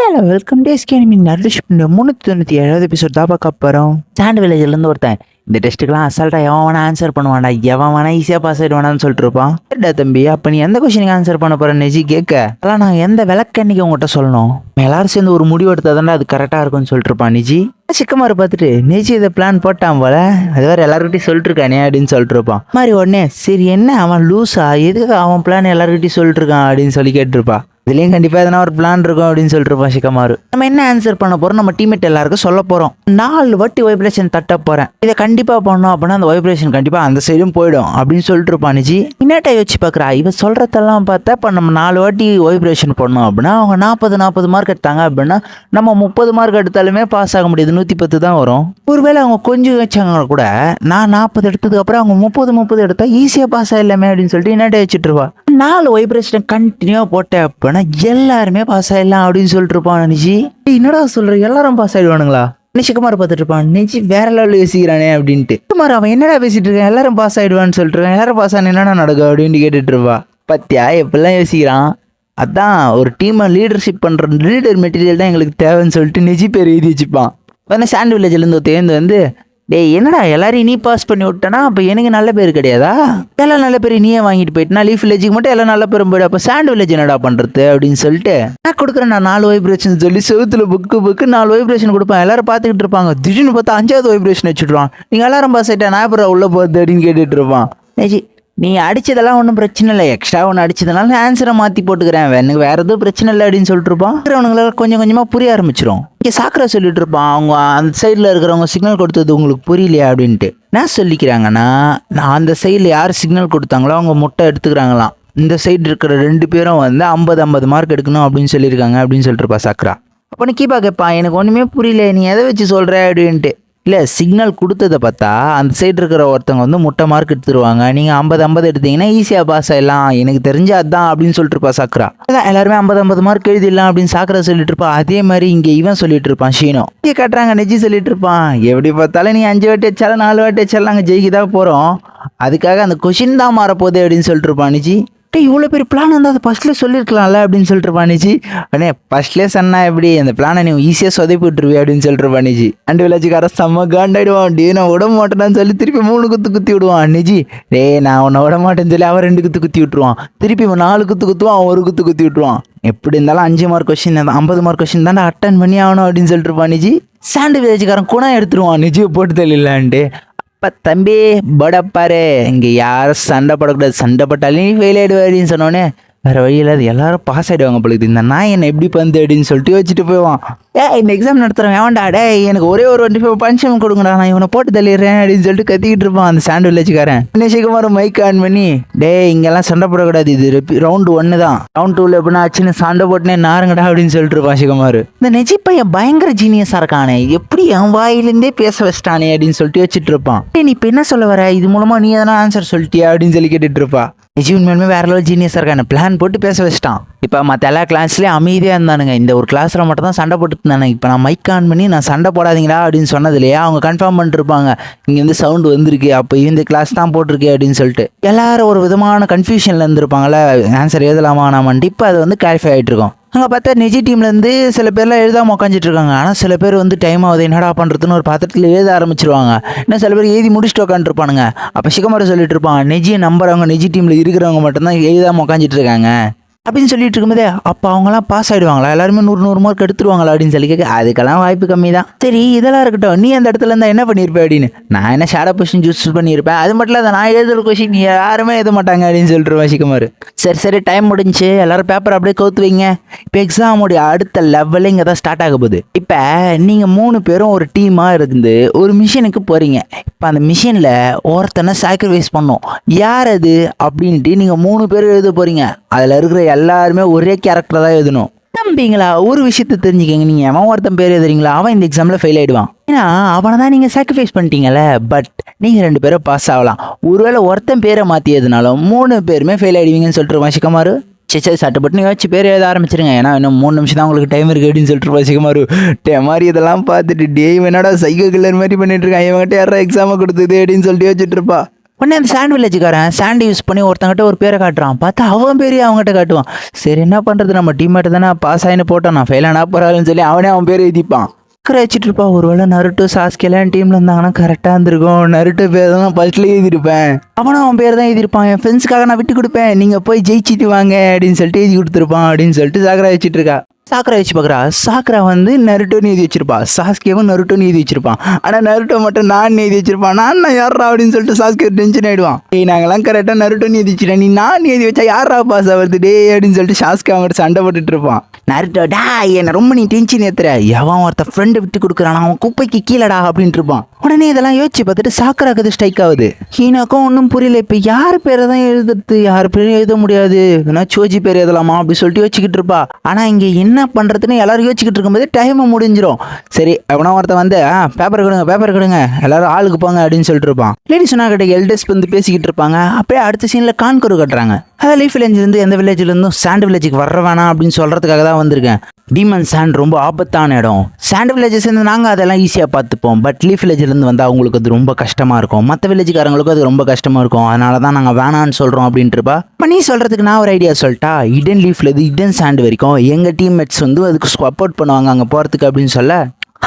Hello welcome to SK anime nerdish 397வது episode தான் பார்க்க போகிறோம். சாண்ட் வில்லேஜ்லேருந்து ஒருத்தன் இந்த டெஸ்ட்டுக்கெலாம் அசால்ட்டாக எவன் வேணா ஆன்சர் பண்ணுவான்டா, எவன் வேணா ஈஸியாக பாஸ் ஆகிடுவானான்னு சொல்லிட்டு இருப்பான். சரிடா தம்பி, அப்போ நீ எந்த கொஸ்டினுக்கு ஆன்சர் பண்ண போகிற நெஜி கேட்க, அதெல்லாம் நான் எந்த விளக்கன்னைக்கு உங்கள்கிட்ட சொல்லணும், எல்லாரும் சேர்ந்து ஒரு முடிவு எடுத்தாதான்டா அது கரெக்டாக இருக்கும்னு சொல்லிட்டு இருப்பான் நிஜி. சிக்கமாரு பார்த்துட்டு நெஜி இதை பிளான் போட்டான் போல, அது வேறு எல்லாருக்கிட்டையும் சொல்லிட்டு இருக்கானே அப்படின்னு சொல்லிட்டு இருப்பான். மாதிரி உடனே சரி என்ன அவன் லூஸா, எதுக்கு அவன் பிளான் எல்லாருக்கிட்டையும் சொல்லிட்டு இருக்கான் அப்படின்னு சொல்லி கேட்டிருப்பா. இதுலேயும் கண்டிப்பாக எதனா ஒரு பிளான் இருக்கும் அப்படின்னு சொல்லிட்டு இருப்பான் சிக்கமாரு. நம்ம என்ன ஆன்சர் பண்ண போகிறோம், நம்ம டீம்மேட் எல்லாருக்கும் சொல்ல போகிறோம். 4 வாட்டி வைப்ரேஷன் தட்ட போகிறேன், இதை கண்டிப்பாக பண்ணோம் அப்படின்னா அந்த வைப்ரேஷன் கண்டிப்பாக அந்த சைடும் போயிடும் அப்படின்னு சொல்லிட்டு இருப்பான் நிஜி. இன்னட்டை யோசிச்சு பார்க்குறா, இவன் சொல்கிறதெல்லாம் பார்த்தா இப்போ நம்ம 4 வாட்டி வைப்ரேஷன் பண்ணோம் அப்படின்னா அவங்க 40 மார்க் எடுத்தாங்க அப்படின்னா நம்ம 30 மார்க் எடுத்தாலுமே பாஸ் ஆக முடியாது, 110 தான் வரும். ஒருவேளை அவங்க கொஞ்சம் வச்சாங்க கூட நான் 40 எடுத்ததுக்கு அப்புறம் அவங்க 30 எடுத்தா ஈஸியாக பாஸ் ஆகிடலாமே அப்படின்னு சொல்லிட்டு இன்னட்டை வச்சுட்டு இருப்பா. 4 வைப்ரேஷன் கண்டினியூவாக போட்டேன் அப்படின்னா எல்லாருமே பாஸ் ஆயிடலாம் அப்படின்னு சொல்லிட்டு இருப்பான் நிஜி. என்னடா சொல்ற, எல்லாரும் பாஸ் ஆயிடுவானுங்களா? சிக்கமார் பார்த்துட்டு இருப்பான். நிஜி வேற லெவலில் யோசிக்கிறானே அப்படின்ட்டு. சிக்கமார் அவன் என்னடா பேசிட்டு இருக்கான், எல்லாரும் பாஸ் ஆயிடுவான்னு சொல்லிட்டு இருக்கான், எல்லாரும் பாஸ் ஆனா என்னடா நடக்கும் அப்படின்னு கேட்டுட்டு இருப்பா. பத்தியா எப்படிலாம் யோசிக்கிறான், அதான் ஒரு டீமை லீடர்ஷிப் பண்ற லீடர் மெட்டீரியல் தான் எங்களுக்கு தேவைன்னு சொல்லிட்டு நிஜி பேர் எழுதி வச்சுப்பான். உடனே சாண்ட் வில்லேஜ்லேருந்து தேர்ந்து வந்து, டேய் என்னடா எல்லாரையும் நீ பாஸ் பண்ணி விட்டனா அப்போ எனக்கு நல்ல பேர் கிடையாதா, எல்லாம் நல்ல பேர் நீயே வாங்கிட்டு போயிட்டுனா லீஃப் வில்லேஜுக்கு மட்டும் எல்லாம் நல்ல பேரும் போய்டு, அப்போ சாண்ட் வில்லேஜ் என்னடா பண்ணுறது அப்படின்னு சொல்லிட்டு நான் கொடுக்குறேன், நான் 4 வைப்ரேஷன் சொல்லி செவுத்துல புக்கு 4 வைப்ரேஷன் கொடுப்பேன். எல்லாரும் பார்த்துக்கிட்டு இருப்பாங்க. திடீர்னு பார்த்தா 5வது வைப்ரேஷன் வச்சுடுவான். நீங்கள் எல்லாரும் பாஸ் ஆகிட்டா நான் அப்புறம் உள்ளே போகுது அப்படின்னு கேட்டுட்டு இருப்பான். நிஜி நீ அடிச்சதெல்லாம் ஒன்றும் பிரச்சனை இல்லை, எக்ஸ்ட்ரா ஒன்று அடிச்சதுனால ஆன்சரை மாற்றி போட்டுக்கிறேன், எனக்கு வேறு எதுவும் பிரச்சனை இல்லை அப்படின்னு சொல்லிட்டு இருப்பான். அவனுங்களால கொஞ்சம் கொஞ்சமாக புரிய ஆரம்பிச்சிடும். இங்கே சாக்கரை சொல்லிட்டு இருப்பான், அவங்க அந்த சைடில் இருக்கிறவங்க சிக்னல் கொடுத்தது உங்களுக்கு புரியலையா அப்படின்ட்டு. நான் சொல்லிக்கிறாங்கன்னா நான் அந்த சைடில் யார் சிக்னல் கொடுத்தாங்களோ அவங்க முட்டை எடுத்துக்கிறாங்களாம், இந்த சைடு இருக்கிற 2 பேரும் வந்து 50 மார்க் எடுக்கணும் அப்படின்னு சொல்லியிருக்காங்க அப்படின்னு சொல்லிட்டு இருப்பா சாக்கரா. அப்போ நீ கீப்பா கேட்பான், எனக்கு ஒன்றுமே புரியல நீ எதை வச்சு சொல்கிற அப்படின்ட்டு. இல்லை சிக்னல் கொடுத்ததை பார்த்தா அந்த சைடு இருக்கிற ஒருத்தவங்க வந்து முட்டை மார்க் எடுத்துருவாங்க, நீங்கள் 50 எடுத்தீங்கன்னா ஈஸியாக பாஸ் ஆகிடலாம், எனக்கு தெரிஞ்ச அதுதான் அப்படின்னு சொல்லிட்டு இருப்பா சாக்கரா. அதான் எல்லாருமே 50 மார்க் எழுதிடலாம் அப்படின்னு சாக்கரா சொல்லிட்டு இருப்பா. அதே மாதிரி இங்கே இவன் சொல்லிட்டு இருப்பான் ஷீனோ. இங்கே கட்டுறாங்க நெஜி சொல்லிட்டு இருப்பான், எப்படி பார்த்தாலும் நீ 5 வாட்டி வச்சாலும் 4 வாட்டி வச்சாலும் நாங்கள் ஜெயிக்க தான் போகிறோம், அதுக்காக அந்த கொஷின் தான் மாறப்போகுது அப்படின்னு சொல்லிட்டு இருப்பான் நிஜி. இவ்வளோ பெரிய பிளான் வந்து அதை ஃபஸ்ட்லேயே சொல்லியிருக்கலாம்ல அப்படின்னு சொல்லிட்டு பானிஜி. அண்ணே ஃபஸ்ட்லேயே சொன்னா எப்படி அந்த பிளானை நீ ஈஸியாக சொதப்பி விட்டுருவி அப்படின்னு சொல்லிட்டு பானிஜி. அண்டு விளைச்சிக்கார செம்ம காண்டாயிடுவான். டே நான் விட மாட்டேன்னு சொல்லி திருப்பி 3 குத்தி விடுவான் நிஜி. டே நான் உன்னை விட மாட்டேன்னு சொல்லி அவன் 2 குத்தி விட்டுருவான். திருப்பி 4 குத்துவான், அவன் 1 குத்தி விட்டுருவான். எப்படி இருந்தாலும் 5 மார்க் கொஸ்டின் 50 மார்க் கொஸ்டின் தானே அட்டன் பண்ணி ஆகணும் அப்படின்னு சொல்லிட்டு பானிஜி. சாண்டு விளைச்சிக்காரன் குணம் எடுத்துருவான் நிஜியை போட்டு தெரியலான்ட்டு. அப்போ தம்பி படப்பாரு, இங்கே யாரும் சண்டை படக்கூடாது, சண்டை பட்டாலே நீ ஃபெயில் ஆகிடுவாடின்னு சொன்னோன்னே வேறு வழியில் அது எல்லாரும் பாஸ் ஆகிடுவாங்க பொழுது, இந்த நான் என்ன எப்படி பந்து அப்படின்னு சொல்லிட்டு வச்சுட்டு போவான். இந்த எக்ஸாம் நடத்துகிறேன் வேண்டாம், டே எனக்கு ஒரே ஒரு 25 பனிஷ்மெண்ட் கொடுங்கடா, நான் இவனை போட்டு தள்ளிடுறேன் அப்படின்னு சொல்லிட்டு கத்திக்கிட்டு இருப்பான் அந்த சாண்ட் வில்லேஜ்காரன். சிக்கமார் மைக் ஆன் பண்ணி, டே இங்கெல்லாம் சண்டை போடக்கூடாது, இது ரவுண்டு 1 தான், ரவுண்ட் 2ல் எப்படின்னா ஆச்சுன்னு சண்டை போட்டுனே நாருங்கடா அப்படின்னு சொல்லிட்டு இருப்பான் சிக்கமார். இந்த நெஜி பையன் பயங்கர ஜீனியஸாக இருக்கானே, எப்படி என் வாயிலேருந்தே பேச வச்சிட்டானே அப்படின்னு சொல்லிட்டு வச்சுட்டு இருப்பான். நீ இப்போ என்ன சொல்ல வர, இது மூலமாக நீ எதனா ஆன்சர் சொல்லிட்டியா அப்படின்னு சொல்லி கேட்டுட்டு இருப்பா. நிஜி உண்மையுமே வேற லெவல் ஜீனியஸாக இருக்கானு, பிளான் போட்டு பேச வச்சிட்டான். இப்போ மற்ற எல்லா கிளாஸ்லேயும் அமைதியாக இருந்தானுங்க, இந்த ஒரு கிளாஸில் மட்டும் தான் சண்டை போட்டு இருந்தானுங்க. இப்போ நான் மைக் ஆன் பண்ணி நான் சண்டை போடாதீங்களா அப்படின்னு சொன்னதுலையே அவங்க கன்ஃபார்ம் பண்ணிருப்பாங்க, இங்கே வந்து சவுண்டு வந்திருக்கு, அப்போ இந்த கிளாஸ் தான் போட்டிருக்கு அப்படின்னு சொல்லிட்டு. எல்லாரும் ஒரு விதமான கன்ஃபியூஷனில் இருந்திருப்பாங்கள்ல, ஆன்சர் எழுதலாமா நாமான்ட்டு. இப்போ அது வந்து கிளாரிஃபை ஆகிட்டு இருக்கும். அங்கே பார்த்தா நிஜி டீம்லேருந்து சில பேர்லாம் எழுதாமல் உட்காந்துட்டு இருக்காங்க. ஆனால் சில பேர் வந்து டைம் ஆகுது என்னடா பண்ணுறதுன்னு ஒரு பாத்திரத்தில் எழுத ஆரம்பிச்சிருவாங்க. இன்னும் சில பேர் எழுதி முடிச்சுட்டு உட்காந்துருப்பானுங்க. அப்போ சிக்கமார் சொல்லிட்டு இருப்பான், நிஜியை நம்புறவங்க நிஜி டீமில் இருக்கிறவங்க மட்டும்தான் எழுதாமல் உட்காந்துட்டு இருக்காங்க அப்படின்னு சொல்லிட்டு இருக்கும்போதே, அப்போ அவங்களாம் பாஸ் ஆகிடுவாங்களா, எல்லாருமே 100 மார்க் எடுத்துருவாங்களா அப்படின்னு சொல்லி கேட்க, அதுக்கெல்லாம் வாய்ப்பு கம்மி தான். சரி இதெல்லாம் இருக்கட்டும், நீ அந்த இடத்துல இருந்தால் என்ன பண்ணியிருப்பேன் அப்படின்னு. நான் என்ன ஷேடோ கொஸ்டின் சூஸ் பண்ணியிருப்பேன், அது மட்டும் இல்லை நான் எழுதுகிற கொஸ்டின் யாருமே எழுத மாட்டாங்க அப்படின்னு சொல்லிட்டு சிக்கமார். சரி டைம் முடிஞ்சு எல்லாரும் பேப்பர் அப்படியே கவுத்து வைங்க, இப்போ எக்ஸாமுடைய அடுத்த லெவலில் இங்கே தான் ஸ்டார்ட் ஆக போகுது. இப்போ நீங்கள் 3 பேரும் ஒரு டீமாக இருந்து ஒரு மிஷினுக்கு போகிறீங்க. இப்போ அந்த மிஷினில் ஒருத்தனை சாக்ரிஃபைஸ் பண்ணோம், யார் அது அப்படின்ட்டு நீங்கள் 3 பேர் எழுத போகிறீங்க. அதில் இருக்கிற எல்லாருமே ஒரே கேரக்டர் தான் எழுதணும். நம்பிங்களா, ஒரு விஷயத்தை தெரிஞ்சுக்கங்க, நீங்கள் அவன் ஒருத்தன் பேர் எழுதுறீங்களா அவன் இந்த எக்ஸாமில் ஃபெயில் ஆகிடுவான். ஏன்னா அவனை தான் நீங்கள் சாக்ரிஃபைஸ் பண்ணிட்டீங்கல்ல, பட் நீங்கள் 2 பேரும் பாஸ் ஆகலாம். ஒருவேளை ஒருத்தன் பேரை மாற்றி எழுதினாலும் 3 பேருமே ஃபெயில் ஆகிடுவீங்கன்னு சொல்லிட்டு சிக்கமார். சரி சட்டப்பட்டு யோசிச்சு பேர் எழுத ஆரம்பிச்சிருங்க, ஏன்னா இன்னும் 3 நிமிஷம் தான் உங்களுக்கு டைம் இருக்குது அப்படின்னு சொல்லிட்டு சிக்கமார். மாதிரி இதெல்லாம் பார்த்துட்டு டே என்னடா சைக்கோ கில்லர் மாதிரி பண்ணிட்டு இருக்கான், இவங்ககிட்ட யாரா எக்ஸாமை கொடுத்தது அப்படின்னு சொல்லிட்டு வச்சுட்டு இருப்பா. உடனே அந்த சாண்ட் வில்லேஜுக்காரன் சாண்ட் யூஸ் பண்ணி ஒருத்தங்கிட்ட ஒரு பேரை காட்டுறான். பார்த்தா அவன் பேரையும் அவங்ககிட்ட காட்டுவான். சரி என்ன பண்ணுறது, நம்ம டீம்மேட்டு தானே பாஸ் ஆகின்னு போட்டான், நான் ஃபெயில் ஆனால் பரவாயில்லன்னு சொல்லி அவனே அவன் பேர் எழுதிப்பான். வச்சுட்டு இருப்பான். ஒருவேளை நருட்டோ சாஸ்கெல்லாம் டீம்ல இருந்தாங்கன்னா கரெக்டாக இருந்திருக்கும். நருட்டோ பேர் தான் நான் ஃபர்ஸ்ட்லேயே எழுதியிருப்பேன், அவனும் அவன் பேர் தான் எழுதியிருப்பான். என் ஃப்ரெண்ட்ஸுக்காக நான் விட்டு கொடுப்பேன், நீங்கள் போய் ஜெயிச்சிட்டு வாங்க அப்படின்னு சொல்லிட்டு எழுதி கொடுத்துருப்பான் அப்படின்னு சொல்லிட்டு சாக்கரா வச்சுட்டு இருக்கா. சாக்கரா வச்சு பார்க்குறா. சாக்கரா வந்து நருட்டோன்னு எழுதி வச்சிருப்பா, சாஸ்கேவும் நருட்டோன்னு எழுதி வச்சிருப்பான். ஆனால் நருட்டோ மட்டும் நான் எழுதி வச்சிருப்பான். நான் யாரா அப்படின்னு சொல்லிட்டு சாஸ்கே டென்ஷன் ஆகிடுவான். நாங்களாம் கரெக்டாக நருட்டோன்னு எழுதி வச்சிட்டேன், நீ நான் எழுதி வச்சா யாரா பாஸ் ஆகுது டே அப்படின்னு சொல்லிட்டு சாஸ்கே அவங்ககிட்ட சண்டை போட்டுட்டு இருப்பான். நருட்டோ டா என்னை ரொம்ப நீ டென்ஷன் ஏத்துற, எவன் ஒருத்த ஃப்ரெண்டு விட்டு கொடுக்குறான் அவன் குப்பைக்கு கீழடா அப்படின்ட்டு இருப்பான். உடனே இதெல்லாம் யோசிச்சு பார்த்துட்டு சாக்கராக்கு அது ஸ்ட்ரைக் ஆகுது. ஹீனாக்கும் ஒன்றும் புரியல, இப்போ யார் பேரை தான் எழுதுறது, யார் பேரும் எழுத முடியாது, ஏன்னா சோஜி பேர் எழுதலாமா அப்படி சொல்லிட்டு யோசிச்சுக்கிட்டு இருப்பா. ஆனால் இங்கே என்ன பண்ணுறதுன்னு எல்லாரும் யோசிச்சுக்கிட்டு இருக்கும்போது டைம் முடிஞ்சிடும். சரி அப்படின்னா ஒருத்தன் வந்து பேப்பர் கொடுங்க எல்லாரும் ஆளுக்கு போங்க அப்படின்னு சொல்லிட்டு இருப்பான். லேடிஸ் சொன்னா கிட்ட எல்டர்ஸ் வந்து பேசிக்கிட்டு இருப்பாங்க. அப்படியே அடுத்த சீனில் கான்கரு கட்டுறாங்க. அதான் லீஃப் வில்லேஜ்லேருந்து எந்த வில்லேஜ்லேருந்தும் சாண்ட் வில்லேஜுக்கு வர வேணாம் அப்படின்னு சொல்கிறதுக்காக தான் வந்திருக்கேன். டீமன் சாண்ட் ரொம்ப ஆபத்தான இடம். சாண்ட் வில்லேஜஸ் இருந்து நாங்கள் அதெல்லாம் ஈஸியாக பார்த்துப்போம். பட் லீஃப் வில்லேஜ்லேருந்து வந்தால் அவங்களுக்கு அது ரொம்ப கஷ்டமாக இருக்கும், மற்ற வில்லேஜுக்காரங்களுக்கும் அது ரொம்ப கஷ்டமாக இருக்கும். அதனால தான் நாங்கள் வேணான்னு சொல்கிறோம் அப்படின்ட்டுருப்பா. நீ சொல்கிறதுக்கு நான் ஒரு ஐடியா சொல்லிட்டா, இடன் லீஃப்லேருந்து இடன் சாண்ட் வரைக்கும் எங்கள் டீம்மேட்ஸ் வந்து அதுக்கு சப்போர்ட் பண்ணுவாங்க அங்கே போகிறதுக்கு அப்படின்னு சொல்ல,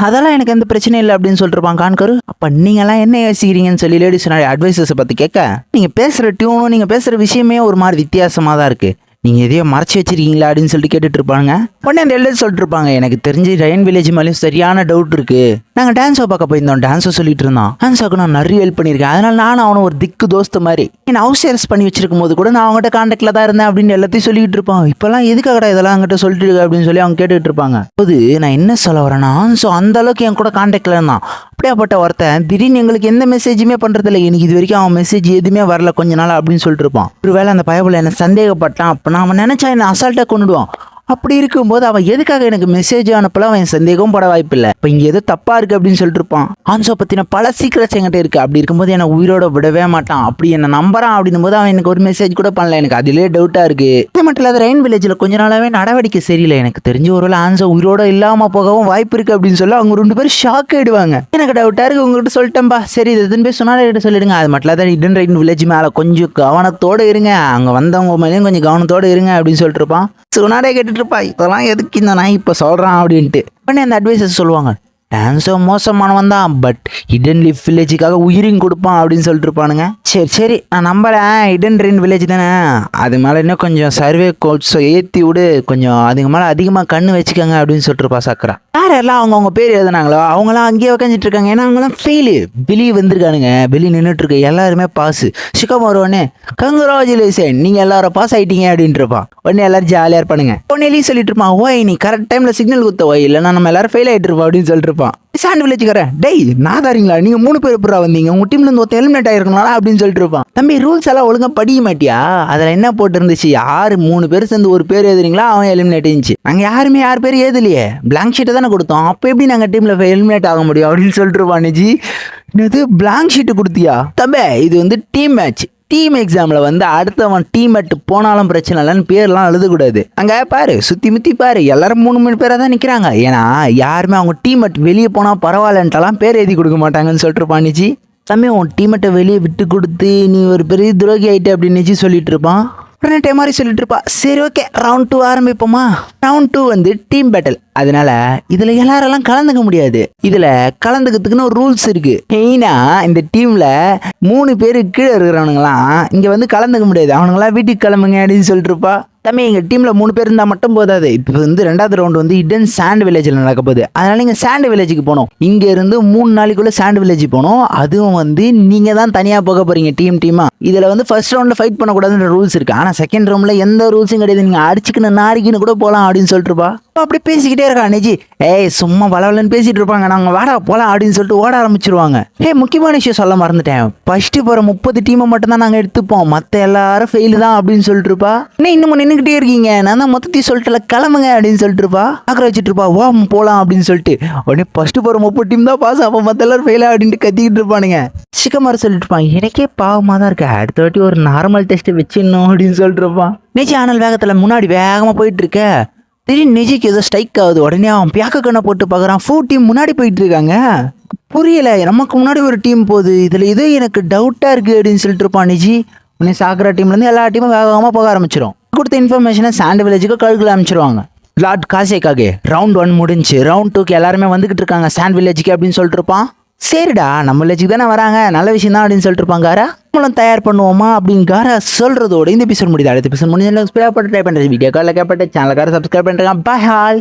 அதெல்லாம் எனக்கு எந்த பிரச்சனையும் இல்லை அப்படின்னு சொல்லிருப்பான் கான்கரு. அப்போ நீங்கள்லாம் என்ன யோசிக்கிறீங்கன்னு சொல்லி லேடிஸ் அட்வைசர்ஸை பற்றி கேட்க, நீங்கள் பேசுகிற டியூனும் நீங்கள் பேசுகிற விஷயமே ஒரு மாதிரி வித்தியாசமாக தான் இருக்குது, நீங்கள் எதையோ மறைச்சி வச்சிருக்கீங்களா அப்படின்னு சொல்லிட்டு கேட்டுட்டு இருப்பாங்க. உடனே அந்த எல்லாம் சொல்லிட்டு இருப்பாங்க, எனக்கு தெரிஞ்சு ரயன் வில்லேஜ் மேலேயும் சரியான டவுட் இருக்குது, நாங்கள் டான்ஸோ பார்க்க போயிருந்தோம், டான்ஸோ சொல்லிட்டு இருந்தோம், டான்ஸோக்கு நான் நிறைய ஹெல்ப் பண்ணியிருக்கேன், அதனால நானும் அவனை ஒரு திக்கு தோஸ்து மாதிரி என்ன ஹவுஸ் அரெஸ்ட் பண்ணி வச்சிருக்கும் போது கூட நான் அவங்ககிட்ட கான்டாக்டில் தான் இருந்தேன் அப்படின்னு எல்லாத்தையும் சொல்லிட்டு இருப்பான். இப்போல்லாம் எதுக்காகடா இதெல்லாம் அவங்ககிட்ட சொல்லிட்டு இருக்கு அப்படின்னு சொல்லி அவங்க கேட்டுக்கிட்டு இருப்பாங்க. போது நான் என்ன சொல்ல வரேன்னா, ஸோ அந்த அளவுக்கு என் கூட கான்டாக்டில் இருந்தான். அப்படியாப்பட்ட ஒருத்தன் திடீர்னு எங்களுக்கு எந்த மெசேஜுமே பண்ணுறதில்ல, எனக்கு இது வரைக்கும் அவன் மெசேஜ் எதுவுமே வரல கொஞ்ச நாள் அப்படின்னு சொல்லிட்டு இருப்பான். ஒரு வேளை அந்த பயபுல என்ன சந்தேகப்பட்டான், அப்போ நான் அவன் நினச்சா என்ன அசால்ட்டாக கொண்டுடுவான். அப்படி இருக்கும்போது அவன் எதுக்காக எனக்கு மெசேஜ் அனுப்பல, அவன் சந்தேகம் பட வாய்ப்பில்லை. இப்போ இங்கே எது தப்பாக இருக்குது அப்படின்னு சொல்லிட்டு இருப்பான். ஆன்சோ பற்றின பல சீக்கிரட்ஸ் என்கிட்ட இருக்குது, அப்படி இருக்கும்போது என்னை உயிரோட விடவே மாட்டான், அப்படி என்னை நம்புறான் அப்படின்னும் போது அவன் எனக்கு ஒரு மெசேஜ் கூட பண்ணல, எனக்கு அதிலே டவுட்டாக இருக்குது. இது மட்டும் இல்லாத ரயன் வில்லேஜில் கொஞ்ச நாளாகவே நடவடிக்கை சரியில்லை, எனக்கு தெரிஞ்சு ஒருவேளை ஆன்சோ உயிரோட இல்லாமல் போகவும் வாய்ப்பு இருக்குது அப்படின்னு சொல்லி அவங்க 2 பேரும் ஷாக் ஆகிடுவாங்க. எனக்கு டவுட்டாக இருக்குது, உங்கள்கிட்ட சொல்லிட்டேன்பா, சரி இது எதுன்னு போய் சொன்னாலும் சொல்லிடுங்க. அது மட்டும் இல்லாத இடன் ரயன் வில்லேஜ் மேலே கொஞ்சம் கவனத்தோடு இருங்க, அங்கே வந்தவங்க மேலேயும் கொஞ்சம் கவனத்தோடு இருங்க அப்படின்னு சொல்லிட்டு இருப்பான். சொன்னாரே கேட்டுட்டு இருப்பா, இதெல்லாம் எதுக்கு இந்த நான் இப்போ சொல்கிறான் அப்படின்ட்டு. உடனே அந்த அட்வைசர்ஸ் சொல்லுவாங்க, டான்ஸோ மோசமானவன் தான், பட் இடன் லீஃப் வில்லேஜுக்காக உயிரிங் கொடுப்பான் அப்படின்னு சொல்லிட்டு இருப்பானுங்க. சரி நான் நம்புறேன், இடன் ரெயின் வில்லேஜ் தானே, அது மேலே இன்னும் கொஞ்சம் சர்வே கோட்ஸை ஏற்றி விடு, கொஞ்சம் அதுக்கு மேலே அதிகமாக கண்ணு வச்சுக்கோங்க அப்படின்னு சொல்லிட்டு இருப்பா சாக்கரா. யாரெல்லாம் அவங்கவுங்க பேர் எழுதுனாங்களோ அவங்களாம் அங்கேயே உட்காந்துட்டு இருக்காங்க, ஏன்னா அவங்களாம் ஃபெயிலு. வெளியே வந்திருக்கானுங்க, வெளியே நின்றுட்டு இருக்க எல்லாருமே பாஸ். சிக்கம் வருவோடனே கங்க்ராச்சுலேஷன் நீங்கள் எல்லாரும் பாஸ் ஆகிட்டீங்க அப்படின்ட்டு இருப்பான். உடனே எல்லாரும் ஜாலியாக இருப்பானுங்க. உடனே எலி சொல்லிட்டு இருப்பான், ஓய் நீ கரெக்ட் டைமில் சிக்னல் கொடுத்த ஓய், இல்லைனா நம்ம எல்லாரும் ஃபெயில் ஆகிட்டு இருப்போம் அப்படின்னு சொல்லிட்டு இருப்பான். சாண்ட் வில்லேஜுக்காரன், டேய் நான் தாரீங்களா, நீங்கள் 3 பேர் எப்படா வந்தீங்க, உங்கள் டீம்லேருந்து ஒருத்தர் ஹெல்மெட் ஆகிருக்கனால அப்படின்னு சொல்லிட்டு இருப்பான். தம்பி ரூல்ஸ் எல்லாம் ஒழுங்காக படிக்க மாட்டியா, அதில் என்ன போட்டு இருந்துச்சு, யார் 3 பேர் சேர்ந்து ஒரு பேர் எழுதுறீங்களா அவன் ஹெல்மெட் இருந்துச்சு, நாங்கள் யாருமே 6 பேர் எழுதலையே, பிளாங்க் ஷீட்டை தானே கொடுத்தோம், அப்போ எப்படி நாங்கள் டீமில் ஹெல்மெட் ஆக முடியும் அப்படின்னு சொல்லிட்டு இருப்பான். நிஜி என்னது பிளாங்க் ஷீட்டு கொடுத்தியா தம்பே, இது வந்து டீம் மேட்ச், டீம் எக்ஸாமில் வந்து அடுத்தவன் டீம்மேட் போனாலும் பிரச்சனை இல்லைன்னு பேர்லாம் எழுதக்கூடாது. அங்கே பாரு சுற்றி முற்றி பாரு எல்லாரும் 3 பேராக தான் நிற்கிறாங்க, ஏன்னா யாருமே அவங்க டீம்மேட் வெளியே போனால் பரவாயில்லன்ட்டெல்லாம் பேர் எழுதி கொடுக்க மாட்டாங்கன்னு சொல்லிட்டு இருப்பான். நிஜி சமயம் உன் டீம்மேட்டை வெளியே விட்டு கொடுத்து நீ ஒரு பெரிய துரோகி ஆகிட்டு அப்படின்னு நிஜி சொல்லிட்டு இருப்பான். உடனே மாதிரி சொல்லிட்டு இருப்பா, சரி ஓகே ரவுண்ட் 2 ஆரம்பிப்போமா. ரவுண்ட் 2 வந்து டீம் பேட்டில், அதனால இதில் எல்லாரெல்லாம் கலந்துக்க முடியாது, இதில் கலந்துக்கிறதுக்குன்னு ஒரு ரூல்ஸ் இருக்குது. மெயினாக இந்த டீமில் 3 பேர் கீழே இருக்கிறவனுங்களாம் இங்கே வந்து கலந்துக்க முடியாது, அவனுங்களாம் வீட்டுக்கு கிளம்புங்க அப்படின்னு சொல்லிட்டு இருப்பா. தம்பி எங்கள் டீமில் 3 பேர் இருந்தால் மட்டும் போதாது, இப்போ வந்து 2வது ரவுண்டு வந்து இடன் சாண்ட் வில்லேஜில் நடக்க போகுது, அதனால் நீங்கள் சாண்ட் வில்லேஜுக்கு போகணும், இங்கேருந்து 3 நாளைக்குள்ளே சாண்ட் வில்லேஜ் போகணும், அதுவும் வந்து நீங்கள் தான் தனியாக போக போகிறீங்க டீமாக. இதில் வந்து ஃபர்ஸ்ட் ரவுண்டில் ஃபைட் பண்ணக்கூடாதுன்ற ரூல்ஸ் இருக்குது, ஆனால் செகண்ட் ரவுண்டில் எந்த ரூல்ஸும் கிடையாது, நீங்கள் அடிச்சுக்கின்னு நாரிக்கின்னு கூட போகலாம் அப்படின்னு சொல்லிட்டு இருப்பா. அப்படி பேசிக்கிட்டே இருக்கா நிஜி, ஏய் சும்மா வளவலன்னு பேசிகிட்டு இருப்பாங்க, நாங்கள் வாடா போகலாம் அப்படின்னு சொல்லிட்டு ஓட ஆரம்பிச்சிருவாங்க. முக்கியமான விஷயம் சொல்ல மறந்துட்டேன், ஃபஸ்ட்டு போகிற 30 டீமை மட்டும் தான் நாங்கள் எடுத்துப்போம், மற்ற எல்லாரும் ஃபெயிலு தான் அப்படின்னு சொல்லிட்டு இருப்பா. இன்னும் நின்றுக்கிட்டே இருக்கீங்க, நான் தான் மொத்தத்தையும் சொல்லிட்டு கிளம்புங்க அப்படின்னு சொல்லிட்டு இருப்பா. ஆக்கிர வச்சுட்டு இருப்பா, வா போகலாம் அப்படின்னு சொல்லிட்டு. உடனே ஃபஸ்ட்டு போகிற 30 டீம் தான் பாஸ், அப்போ மற்ற எல்லாரும் ஃபெயிலா அப்படின்ட்டு கத்திக்கிட்டு இருப்பானுங்க. சிக்கமாரி சொல்லிட்டு இருப்பான், எனக்கே பாவமாக தான் இருக்கு, அடுத்த வாட்டி ஒரு நார்மல் டெஸ்ட்டு வச்சிடணும் அப்படின்னு சொல்லிட்டு இருப்பான். நிச்சயம் ஆனால் வேகத்தில் முன்னாடி வேகமாக போயிட்டு இருக்க திடீர்னு நிஜிக்கு ஏதோ ஸ்ட்ரைக் ஆகுது. உடனே அவன் பியாக்க கண்ணை போட்டு பார்க்குறான். 4 டீம் முன்னாடி போயிட்டு இருக்காங்க. புரியல, நமக்கு முன்னாடி ஒரு டீம் போகுது, இதில் ஏதோ எனக்கு டவுட்டாக இருக்குது அப்படின்னு சொல்லிட்டு இருப்பான் நிஜி. உடனே சாக்கரா டீம்லேருந்து எல்லா டீமும் வேகமாக போக ஆரம்பிச்சிடும். கொடுத்த இன்ஃபர்மேஷனை சாண்ட் வில்லேஜுக்கு கழுகுல அனுப்பிச்சிருவாங்க. லார்ட் காசேக்காக ரவுண்ட் 1 முடிஞ்சு ரவுண்ட் 2க்கு எல்லாருமே வந்துகிட்டு இருக்காங்க சாண்ட் வில்லேஜுக்கு அப்படின்னு சொல்லிட்டு இருப்பான். சரிடா, நம்ம வில்லேஜுக்கு தானே வராங்க, நல்ல விஷயம் தான் அப்படின்னு சொல்லிட்டு இருப்பாங்க. காரா நம்மளும் தயார் பண்ணுவோமா அப்படின்னு காரா சொல்றதோட இந்த எபிசோட் முடியுது. அடுத்த எபிசோட் முடிஞ்சு ட்ரை பண்ணுற வீடியோ காலில் கேட்பட்ட சேனலுக்கார சப்ஸ்கிரைப் பண்ணுறேன். பாய் ஹால்.